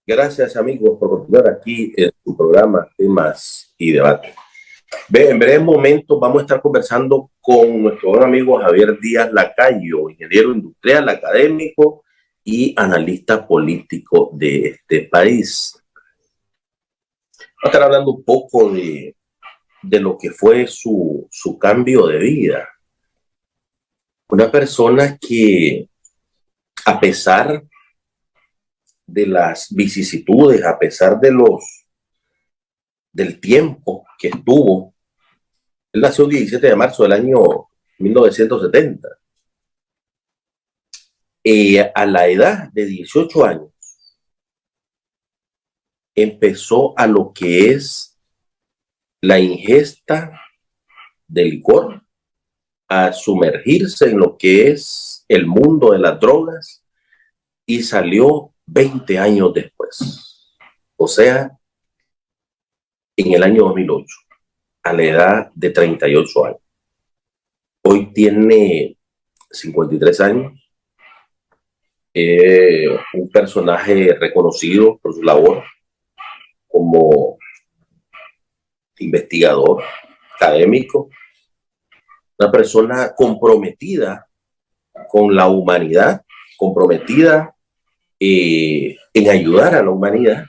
Gracias, amigos, por continuar aquí en su programa Temas y Debate. En breve momento vamos a estar conversando con nuestro buen amigo Javier Díaz Lacayo, ingeniero industrial, académico y analista político de este país. Vamos a estar hablando un poco de lo que fue su cambio de vida. Una persona que, a pesar de las vicisitudes, a pesar del tiempo que estuvo, él nació el 17 de marzo del año 1970. A la edad de 18 años empezó a lo que es la ingesta de licor, a sumergirse en lo que es el mundo de las drogas y salió 20 años después. O sea, en el año 2008, a la edad de 38 años. Hoy tiene 53 años. Un personaje reconocido por su labor como investigador, académico, una persona comprometida con la humanidad, comprometida en ayudar a la humanidad,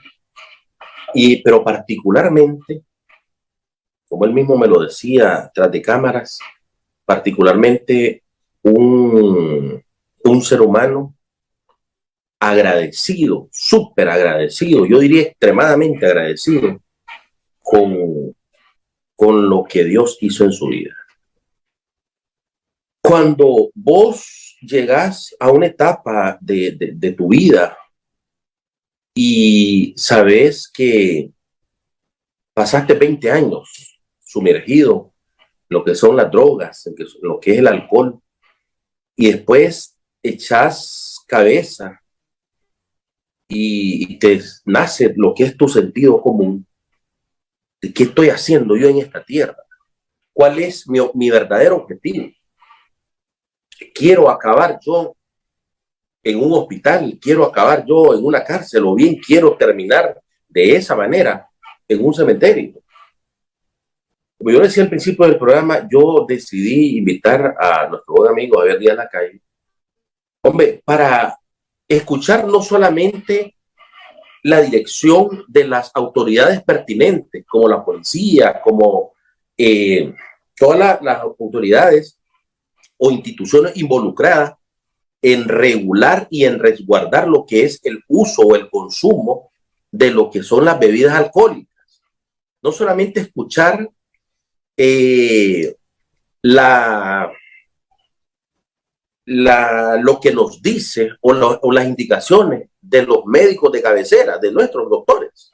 pero particularmente, como él mismo me lo decía tras de cámaras, particularmente un ser humano agradecido, súper agradecido, yo diría extremadamente agradecido con lo que Dios hizo en su vida. Cuando vos llegás a una etapa de tu vida y sabes que pasaste 20 años sumergido en lo que son las drogas, en lo que es el alcohol, y después echás cabeza y te nace lo que es tu sentido común. ¿Qué estoy haciendo yo en esta tierra? ¿Cuál es mi verdadero objetivo? ¿Quiero acabar yo en un hospital? ¿Quiero acabar yo en una cárcel? ¿O bien quiero terminar de esa manera en un cementerio? Como yo decía al principio del programa, yo decidí invitar a nuestro buen amigo Javier Díaz Lacayo, hombre, para escuchar no solamente la dirección de las autoridades pertinentes, como la policía, como todas las autoridades o instituciones involucradas en regular y en resguardar lo que es el uso o el consumo de lo que son las bebidas alcohólicas. No solamente escuchar lo que nos dice o las indicaciones de los médicos de cabecera, de nuestros doctores.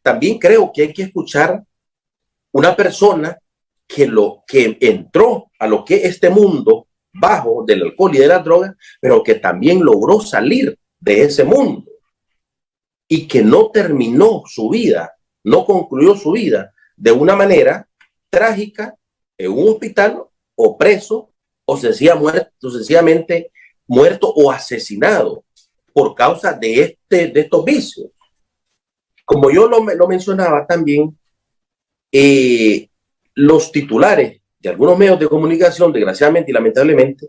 También creo que hay que escuchar una persona que entró a lo que es este mundo bajo del alcohol y de las drogas, pero que también logró salir de ese mundo y que no terminó su vida, no concluyó su vida de una manera trágica en un hospital o preso o sencillamente muerto o asesinado por causa de estos vicios. Como yo lo mencionaba también, los titulares de algunos medios de comunicación, desgraciadamente y lamentablemente,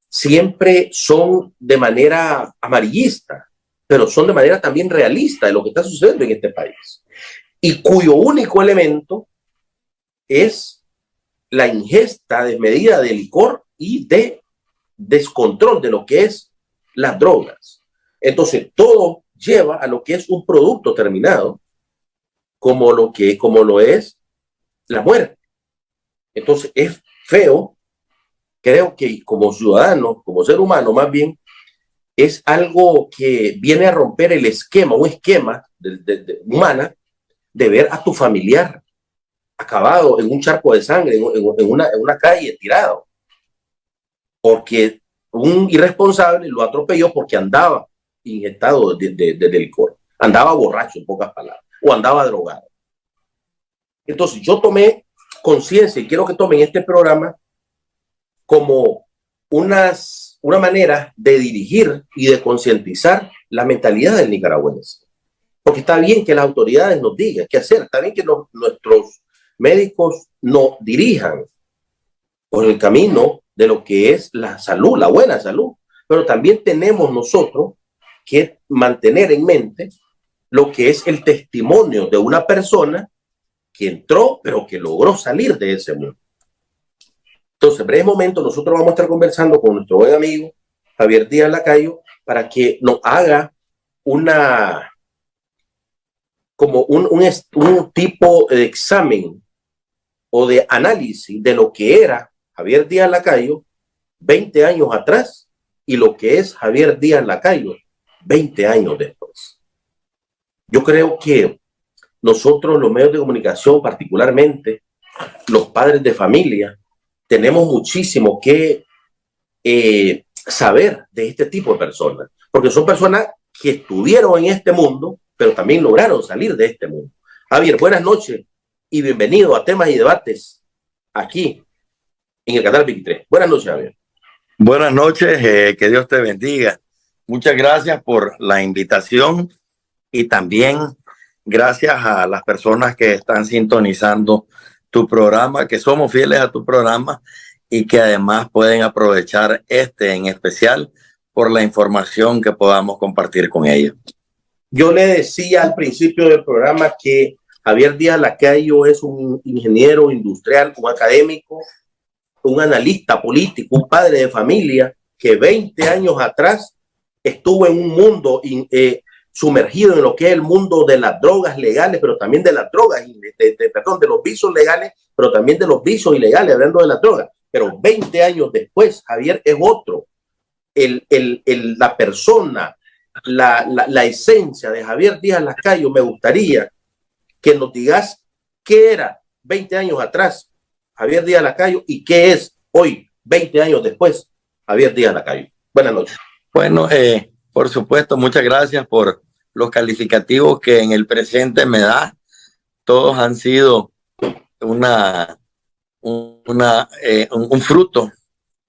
siempre son de manera amarillista, pero son de manera también realista de lo que está sucediendo en este país, y cuyo único elemento es la ingesta desmedida de licor y de descontrol de lo que es las drogas. Entonces, todo lleva a lo que es un producto terminado, como lo es la muerte. Entonces, es feo. Creo que como ciudadano, como ser humano más bien, es algo que viene a romper el esquema, un esquema humana de ver a tu familiar acabado en un charco de sangre, en una calle, tirado, porque un irresponsable lo atropelló porque andaba inyectado de licor, andaba borracho, en pocas palabras, o andaba drogado. Entonces yo tomé conciencia y quiero que tomen este programa como una manera de dirigir y de concientizar la mentalidad del nicaragüense. Porque está bien que las autoridades nos digan qué hacer, está bien que nuestros médicos nos dirijan por el camino de lo que es la salud, la buena salud, pero también tenemos nosotros que mantener en mente lo que es el testimonio de una persona que entró, pero que logró salir de ese mundo. Entonces, en breve momento, nosotros vamos a estar conversando con nuestro buen amigo Javier Díaz Lacayo para que nos haga un tipo de examen o de análisis de lo que era Javier Díaz Lacayo 20 años atrás y lo que es Javier Díaz Lacayo 20 años después. Yo creo que nosotros, los medios de comunicación, particularmente los padres de familia, tenemos muchísimo que saber de este tipo de personas, porque son personas que estuvieron en este mundo, pero también lograron salir de este mundo. Javier, buenas noches y bienvenido a Temas y Debates aquí en el canal 23. Buenas noches, Javier. Buenas noches, que Dios te bendiga. Muchas gracias por la invitación y también gracias a las personas que están sintonizando tu programa, que somos fieles a tu programa y que además pueden aprovechar en especial por la información que podamos compartir con ellos. Yo le decía al principio del programa que Javier Díaz Lacayo es un ingeniero industrial, un académico, un analista político, un padre de familia que 20 años atrás estuvo en un mundo sumergido en lo que es el mundo de las drogas legales, pero también de las drogas, de los vicios legales, pero también de los vicios ilegales, hablando de las drogas. Pero 20 años después, Javier es otro. La persona, la esencia de Javier Díaz Lacayo, me gustaría que nos digas qué era 20 años atrás Javier Díaz Lacayo y qué es hoy, 20 años después, Javier Díaz Lacayo. Buenas noches. Bueno, por supuesto, muchas gracias por los calificativos que en el presente me da. Todos han sido un fruto,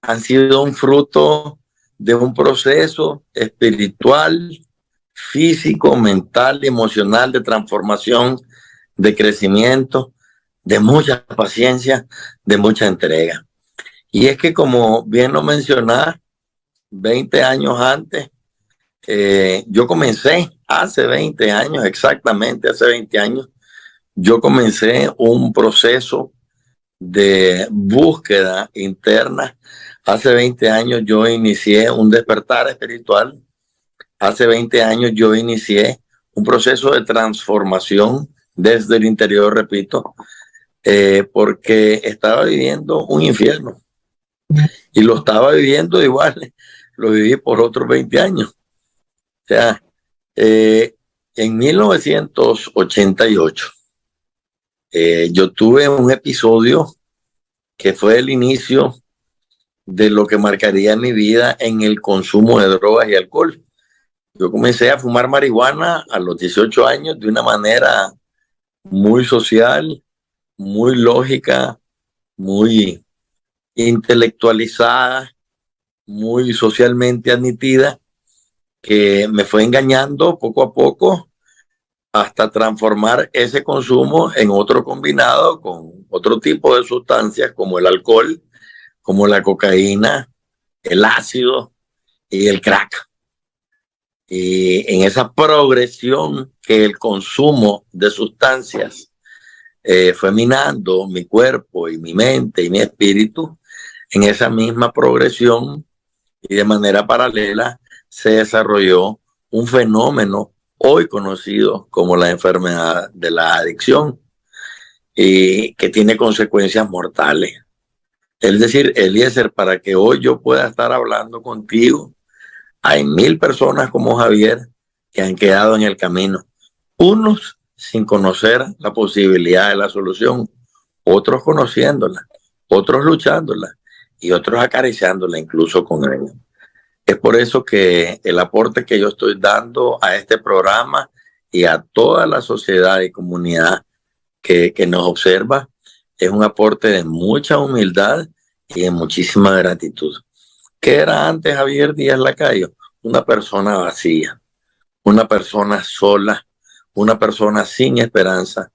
han sido un fruto de un proceso espiritual, físico, mental, emocional, de transformación, de crecimiento, de mucha paciencia, de mucha entrega. Y es que, como bien lo mencionás, 20 años antes, yo comencé hace 20 años, exactamente hace 20 años, yo comencé un proceso de búsqueda interna. Hace 20 años yo inicié un despertar espiritual. Hace 20 años yo inicié un proceso de transformación desde el interior, repito, porque estaba viviendo un infierno y lo estaba viviendo igual, lo viví por otros 20 años. O sea, en 1988 yo tuve un episodio que fue el inicio de lo que marcaría mi vida en el consumo de drogas y alcohol. Yo comencé a fumar marihuana a los 18 años de una manera muy social, muy lógica, muy intelectualizada, muy socialmente admitida, que me fue engañando poco a poco hasta transformar ese consumo en otro combinado con otro tipo de sustancias como el alcohol, como la cocaína, el ácido y el crack. Y en esa progresión que el consumo de sustancias fue minando mi cuerpo y mi mente y mi espíritu, en esa misma progresión y de manera paralela se desarrolló un fenómeno hoy conocido como la enfermedad de la adicción y que tiene consecuencias mortales. Es decir, Eliezer, para que hoy yo pueda estar hablando contigo, hay 1000 personas como Javier que han quedado en el camino. Unos sin conocer la posibilidad de la solución, otros conociéndola, otros luchándola y otros acariciándola incluso con ellos. Es por eso que el aporte que yo estoy dando a este programa y a toda la sociedad y comunidad que nos observa es un aporte de mucha humildad y de muchísima gratitud. ¿Qué era antes Javier Díaz Lacayo? Una persona vacía, una persona sola, una persona sin esperanza,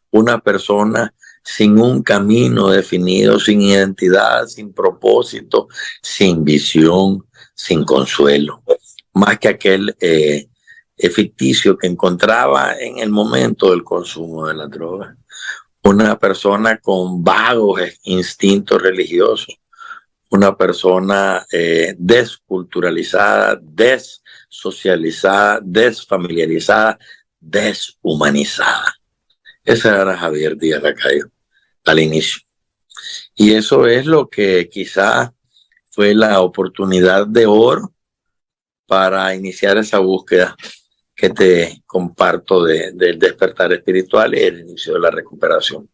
una persona sin un camino definido, sin identidad, sin propósito, sin visión, sin consuelo, más que aquel ficticio que encontraba en el momento del consumo de la droga. Una persona con vagos instintos religiosos, una persona desculturalizada, dessocializada, desfamiliarizada, deshumanizada. Ese era Javier Díaz Lacayo al inicio. Y eso es lo que quizás fue la oportunidad de oro para iniciar esa búsqueda que te comparto del despertar espiritual y el inicio de la recuperación.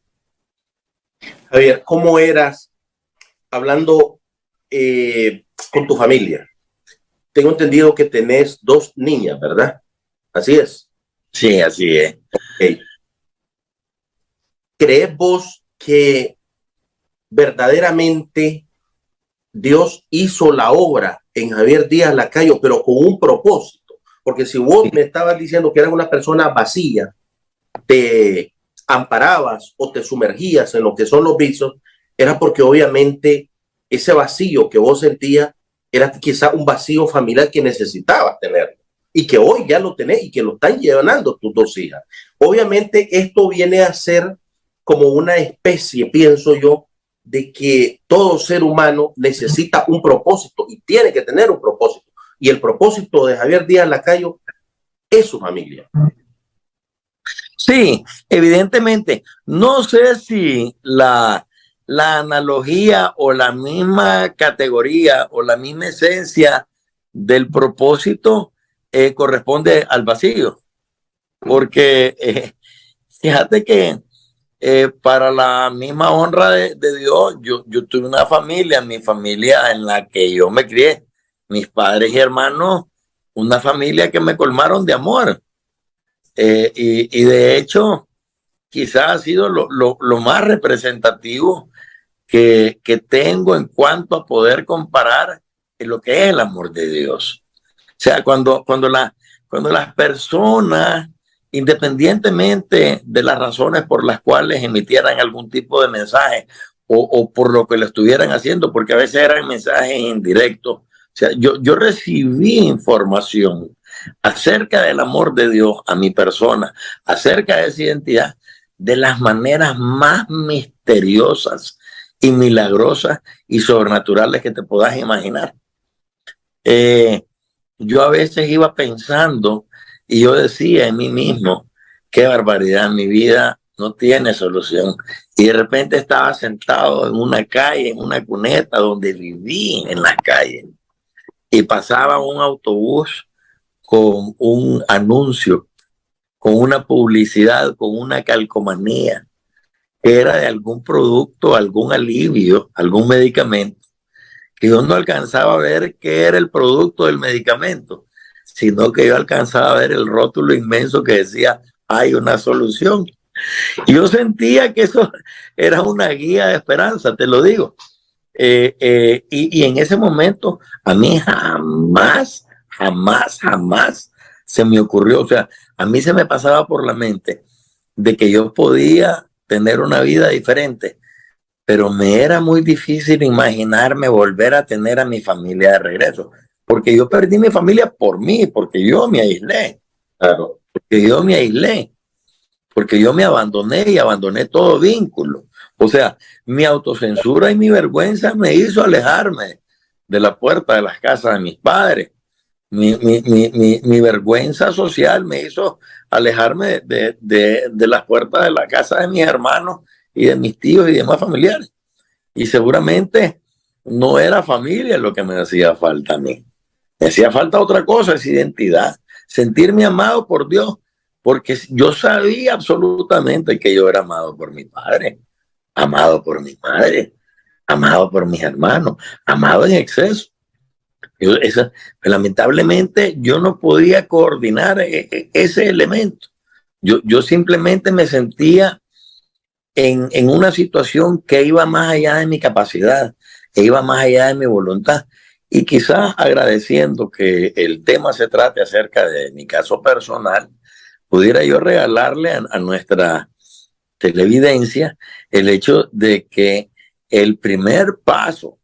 Javier, ¿cómo eras hablando con tu familia? Tengo entendido que tenés 2 niñas, ¿verdad? Así es. Sí, así es. Okay. ¿Crees vos que verdaderamente Dios hizo la obra en Javier Díaz Lacayo, pero con un propósito? Porque si vos me estabas diciendo que eras una persona vacía, te amparabas o te sumergías en lo que son los vicios, era porque obviamente ese vacío que vos sentías era quizá un vacío familiar que necesitabas tener y que hoy ya lo tenés y que lo están llenando tus 2 hijas. Obviamente esto viene a ser como una especie, pienso yo, de que todo ser humano necesita un propósito y tiene que tener un propósito. Y el propósito de Javier Díaz Lacayo es su familia. Sí, evidentemente. No sé si la analogía o la misma categoría o la misma esencia del propósito corresponde al vacío. Porque fíjate que para la misma honra de Dios, yo tuve una familia, mi familia en la que yo me crié, mis padres y hermanos, una familia que me colmaron de amor. Y de hecho, quizás ha sido lo más representativo que tengo en cuanto a poder comparar en lo que es el amor de Dios. O sea, cuando las personas, independientemente de las razones por las cuales emitieran algún tipo de mensaje o por lo que lo estuvieran haciendo, porque a veces eran mensajes indirectos, o sea, yo recibí información acerca del amor de Dios a mi persona, acerca de esa identidad, de las maneras más misteriosas y milagrosas y sobrenaturales que te puedas imaginar. Yo a veces iba pensando y yo decía en mí mismo, qué barbaridad, mi vida no tiene solución. Y de repente estaba sentado en una calle, en una cuneta donde viví en la calle, y pasaba un autobús con un anuncio, con una publicidad, con una calcomanía, que era de algún producto, algún alivio, algún medicamento, que yo no alcanzaba a ver qué era el producto del medicamento, sino que yo alcanzaba a ver el rótulo inmenso que decía, hay una solución. Y yo sentía que eso era una guía de esperanza, te lo digo. Y en ese momento a mí jamás se me ocurrió, o sea, a mí se me pasaba por la mente de que yo podía tener una vida diferente, pero me era muy difícil imaginarme volver a tener a mi familia de regreso, porque yo perdí mi familia por mí, porque yo me aislé, claro, porque yo me abandoné y abandoné todo vínculo. O sea, mi autocensura y mi vergüenza me hizo alejarme de la puerta de las casas de mis padres. Mi vergüenza social me hizo alejarme de las puertas de la casa de mis hermanos y de mis tíos y demás familiares. Y seguramente no era familia lo que me hacía falta a mí. Me hacía falta otra cosa, esa identidad, sentirme amado por Dios, porque yo sabía absolutamente que yo era amado por mi padre, amado por mi madre, amado por mis hermanos, amado en exceso. Lamentablemente yo no podía coordinar ese elemento. Yo simplemente me sentía en una situación que iba más allá de mi capacidad, que iba más allá de mi voluntad. Y quizás agradeciendo que el tema se trate acerca de mi caso personal, pudiera yo regalarle a nuestra televidencia el hecho de que el primer paso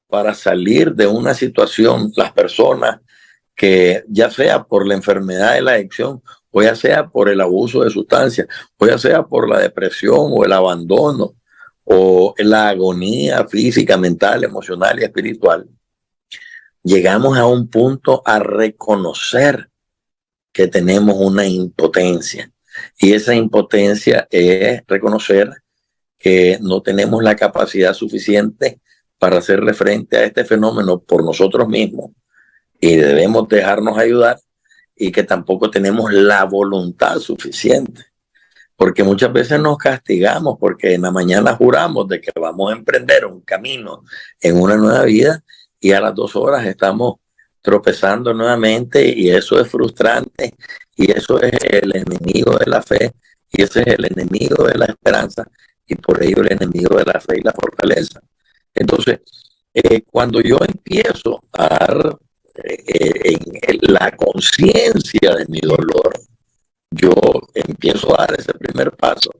para salir de una situación, las personas que ya sea por la enfermedad de la adicción, o ya sea por el abuso de sustancias, o ya sea por la depresión o el abandono, o la agonía física, mental, emocional y espiritual, llegamos a un punto a reconocer que tenemos una impotencia. Y esa impotencia es reconocer que no tenemos la capacidad suficiente para hacerle frente a este fenómeno por nosotros mismos y debemos dejarnos ayudar, y que tampoco tenemos la voluntad suficiente. Porque muchas veces nos castigamos porque en la mañana juramos de que vamos a emprender un camino en una nueva vida y a las 2 horas estamos tropezando nuevamente, y eso es frustrante, y eso es el enemigo de la fe, y ese es el enemigo de la esperanza, y por ello el enemigo de la fe y la fortaleza. Entonces, cuando yo empiezo a dar en la conciencia de mi dolor, yo empiezo a dar ese primer paso,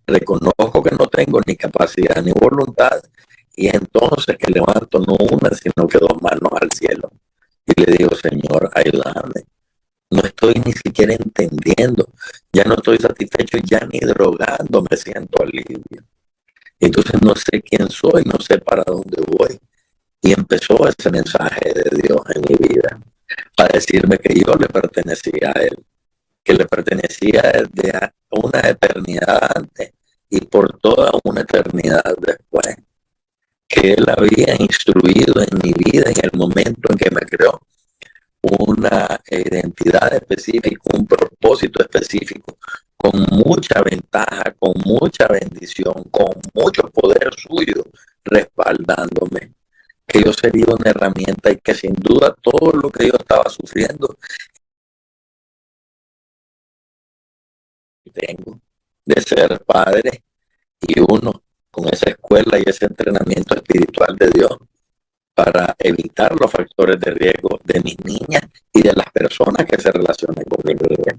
reconozco que no tengo ni capacidad ni voluntad, y entonces que levanto no una, sino que 2 manos al cielo y le digo: Señor, ayúdame. No estoy ni siquiera entendiendo, ya no estoy satisfecho, ya ni drogando me siento alivio. Entonces no sé quién soy, no sé para dónde voy. Y empezó ese mensaje de Dios en mi vida, para decirme que yo le pertenecía a Él, que le pertenecía desde una eternidad antes y por toda una eternidad después, que Él había instruido en mi vida en el momento en que me creó una identidad específica, un propósito específico, con mucha ventaja, con mucha bendición, con mucho poder suyo respaldándome, que yo sería una herramienta, y que sin duda todo lo que yo estaba sufriendo tengo de ser padre, y uno con esa escuela y ese entrenamiento espiritual de Dios para evitar los factores de riesgo de mis niñas y de las personas que se relacionan con mis niñas,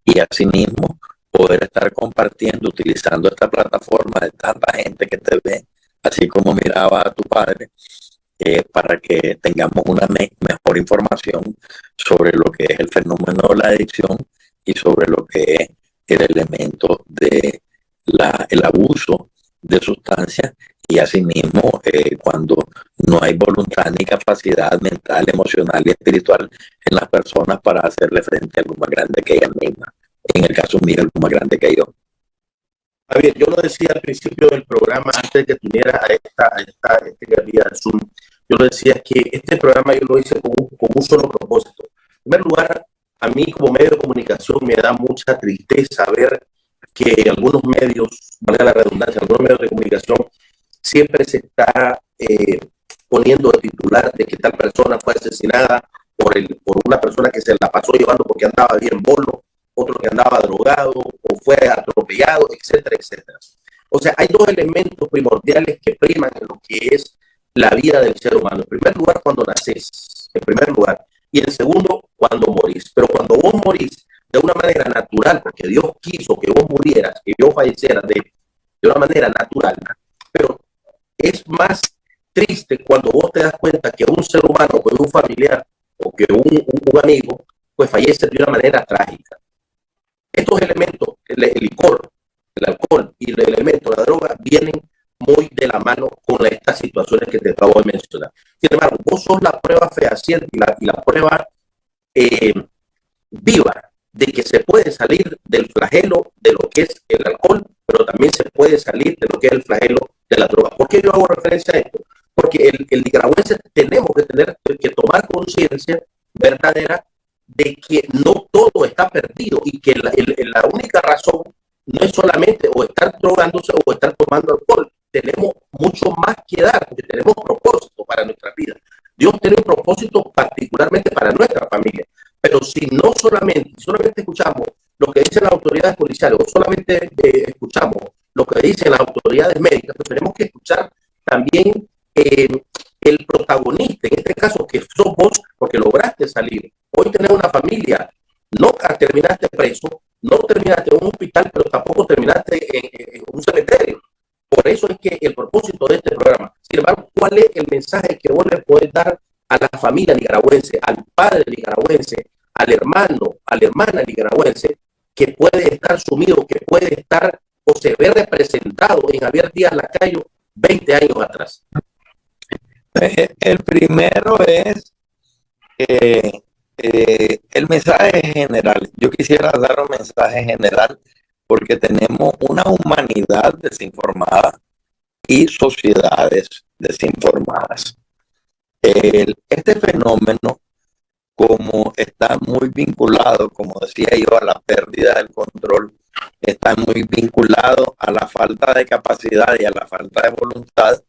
y asimismo poder estar compartiendo, utilizando esta plataforma de tanta gente que te ve, así como miraba a tu padre, para que tengamos una mejor información sobre lo que es el fenómeno de la adicción y sobre lo que es el elemento de el abuso de sustancias, y asimismo cuando no hay voluntad ni capacidad mental, emocional y espiritual en las personas para hacerle frente a algo más grande que ellas mismas. En el caso mío, algo más grande que yo. Javier, yo lo decía al principio del programa, antes de que tuviera este día de Zoom, yo lo decía que este programa yo lo hice con un solo propósito. En primer lugar, a mí como medio de comunicación me da mucha tristeza ver que algunos medios, valga la redundancia, algunos medios de comunicación siempre se está poniendo el titular de que tal persona fue asesinada por una persona que se la pasó llevando porque andaba bien bolo, otro que andaba drogado o fue atropellado, etcétera, etcétera. O sea, hay 2 elementos primordiales que priman en lo que es la vida del ser humano. En primer lugar, cuando naces, en primer lugar. Y en segundo, cuando morís. Pero cuando vos morís de una manera natural, porque Dios quiso que vos murieras, que yo falleciera de una manera natural, pero es más triste cuando vos te das cuenta que un ser humano, pues un familiar o que un amigo, pues fallece de una manera trágica. Estos elementos, el licor, el alcohol y el elemento de la droga, vienen muy de la mano con estas situaciones que te acabo de mencionar. Sin embargo, vos sos la prueba fehaciente y la prueba viva de que se puede salir del flagelo de lo que es el alcohol, pero también se puede salir de lo que es el flagelo de la droga. ¿Por qué yo hago referencia a esto? Porque el nicaragüense tenemos que tomar conciencia verdadera de que no todo está perdido, y que la única razón no es solamente o estar drogándose o estar tomando alcohol. Tenemos mucho más que dar, porque tenemos propósito para nuestra vida. Dios tiene un propósito particularmente para nuestra familia. Pero si no solamente escuchamos lo que dicen las autoridades policiales, o solamente escuchamos lo que dicen las autoridades médicas, pues tenemos que escuchar también el protagonista, en este caso que sos vos, porque lograste salir. Hoy tenés una familia, no terminaste preso, no terminaste en un hospital, pero tampoco terminaste en un cementerio. Por eso es que el propósito de este programa. Sin embargo, ¿cuál es el mensaje que vos le podés dar a la familia nicaragüense, al padre nicaragüense, al hermano, a la hermana nicaragüense, que puede estar sumido, que puede estar o se ve representado en Javier Díaz Lacayo 20 años atrás? El primero es el mensaje general. Yo quisiera dar un mensaje general porque tenemos una humanidad desinformada y sociedades desinformadas. Este fenómeno, como está muy vinculado, como decía yo, a la pérdida del control, está muy vinculado a la falta de capacidad y a la falta de voluntad.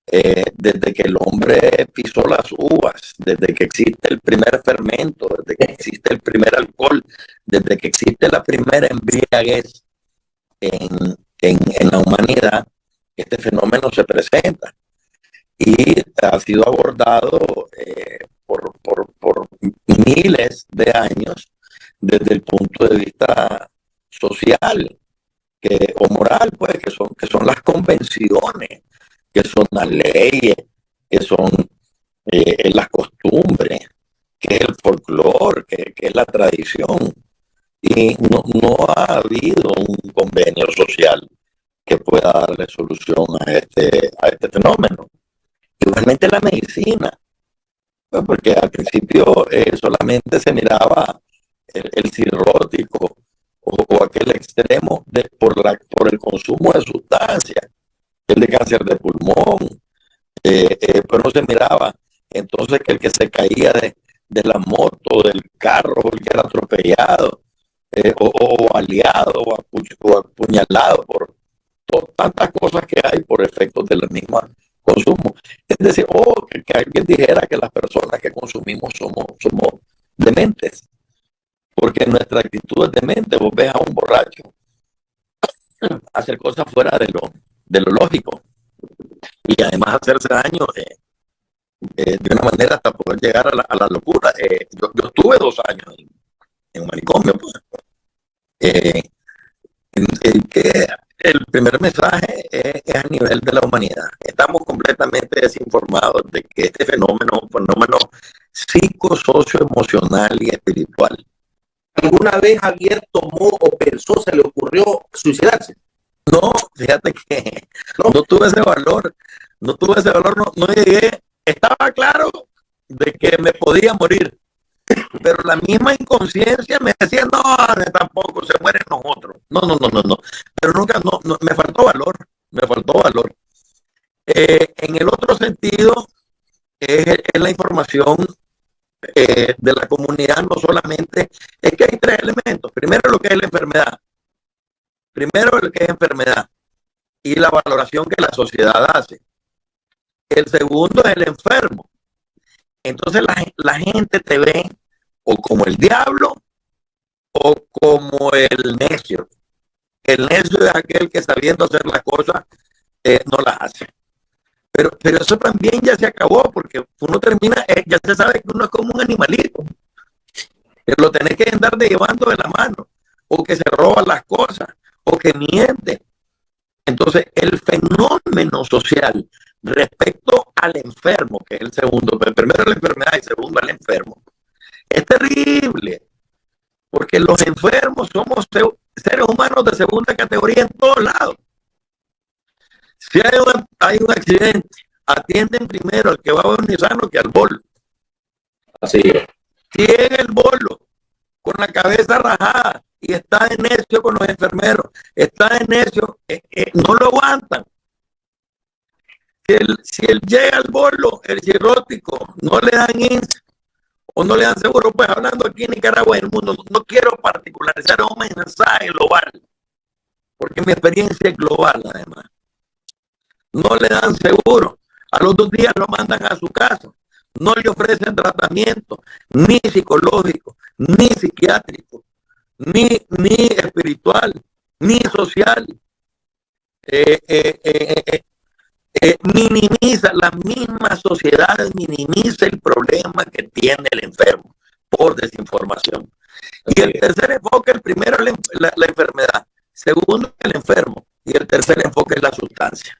Desde que el hombre pisó las uvas, desde que existe el primer fermento, desde que existe el primer alcohol, desde que existe la primera embriaguez en la humanidad, este fenómeno se presenta y ha sido abordado por miles de años desde el punto de vista social o moral, pues, que son las convenciones, que son las leyes, que son las costumbres, que es el folclore, que es la tradición. Y no ha habido un convenio social que pueda darle solución a este fenómeno. Igualmente la medicina, pues, porque al principio solamente se miraba el cirrótico o aquel extremo por el consumo de sustancias, el de cáncer de pulmón, pero no se miraba entonces que el que se caía de la moto, del carro, el que era atropellado, o aliado, o apuñalado por tantas cosas que hay por efectos del mismo consumo. Es decir, que alguien dijera que las personas que consumimos somos dementes, porque nuestra actitud es demente. Vos ves a un borracho hacer cosas fuera de lo lógico y además hacerse daño de una manera hasta poder llegar a la locura. Yo estuve 2 años en un manicomio, pues. Que el primer mensaje es a nivel de la humanidad. Estamos completamente desinformados de que este fenómeno psico-socio-emocional y espiritual. ¿Alguna vez Javier tomó o pensó, se le ocurrió suicidarse? No, fíjate que no tuve ese valor, no llegué. Estaba claro de que me podía morir, pero la misma inconsciencia me decía, no, tampoco, se mueren nosotros. No. Pero nunca, me faltó valor. En el otro sentido, es la información de la comunidad, no solamente, es que hay 3 elementos. Primero, lo que es la enfermedad. Y la valoración que la sociedad hace. El segundo es el enfermo. Entonces la gente te ve o como el diablo o como el necio. El necio es aquel que sabiendo hacer las cosas no las hace. Pero eso también ya se acabó, porque uno termina, ya se sabe que uno es como un animalito. Que lo tenés que andar llevando de la mano, o que se roban las cosas, o que miente. Entonces, el fenómeno social respecto al enfermo, que es el segundo, pero primero la enfermedad y segundo al enfermo, es terrible, porque los enfermos somos seres humanos de segunda categoría en todos lados. Si hay un accidente, atienden primero al que va a venir sano que al bolo. Así es. Si en el bolo, con la cabeza rajada, y está de necio con los enfermeros, está de necio, no lo aguantan. Si él llega al bolo, el cirrótico, no le dan INS o no le dan seguro, pues hablando aquí en Nicaragua y en el mundo, no quiero particularizar, es un mensaje global, porque mi experiencia es global además. No le dan seguro, a los 2 días lo mandan a su casa, no le ofrecen tratamiento, ni psicológico, ni psiquiátrico, ni espiritual, ni social. La misma sociedad minimiza el problema que tiene el enfermo por desinformación. Y el tercer enfoque, el primero es la enfermedad, segundo el enfermo y el tercer enfoque es la sustancia.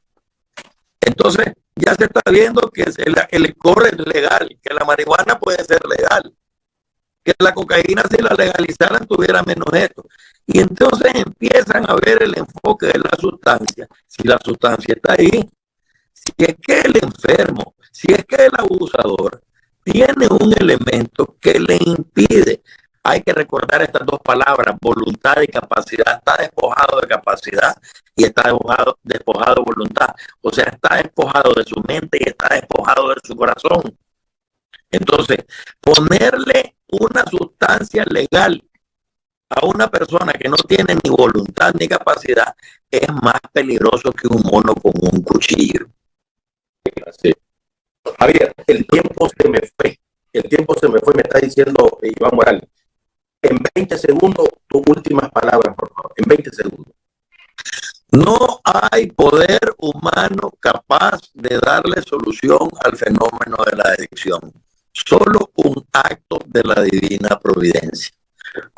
Entonces ya se está viendo que el core es legal, que la marihuana puede ser legal, que la cocaína si la legalizaran tuviera menos esto. Y entonces empiezan a ver el enfoque de la sustancia. Si la sustancia está ahí, si es que el enfermo, si es que el abusador tiene un elemento que le impide. Hay que recordar estas dos palabras, voluntad y capacidad. Está despojado de capacidad y está despojado de voluntad. O sea, está despojado de su mente y está despojado de su corazón. Entonces, ponerle una sustancia legal a una persona que no tiene ni voluntad ni capacidad es más peligroso que un mono con un cuchillo. Sí. Javier, el tiempo se me fue. Me está diciendo Iván Morales. En 20 segundos, tus últimas palabras, por favor. En 20 segundos. No hay poder humano capaz de darle solución al fenómeno de la adicción. Solo un acto de la divina providencia.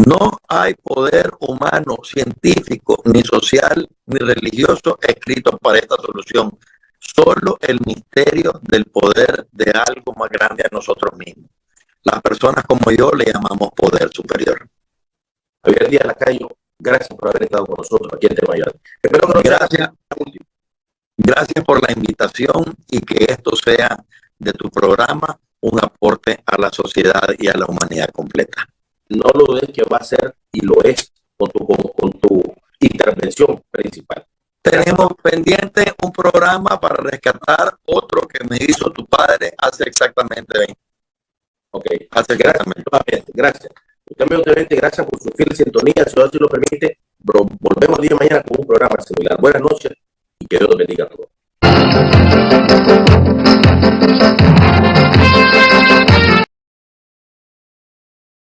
No hay poder humano, científico, ni social, ni religioso escrito para esta solución. Solo el misterio del poder de algo más grande a nosotros mismos. Las personas como yo le llamamos poder superior. Javier Díaz Lacayo, gracias por haber estado con nosotros aquí en Tema Mayor. Espero que no gracias por la invitación y que esto sea de tu programa un aporte a la sociedad y a la humanidad completa. No lo dudes que va a ser y lo es con tu intervención principal. Tenemos pendiente un programa para rescatar otro que me hizo tu padre hace exactamente 20. Ok, gracias. Usted me obviamente, gracias por su fiel sintonía. Si Dios lo permite, volvemos el día de mañana con un programa similar. Buenas noches y que Dios los bendiga a todos.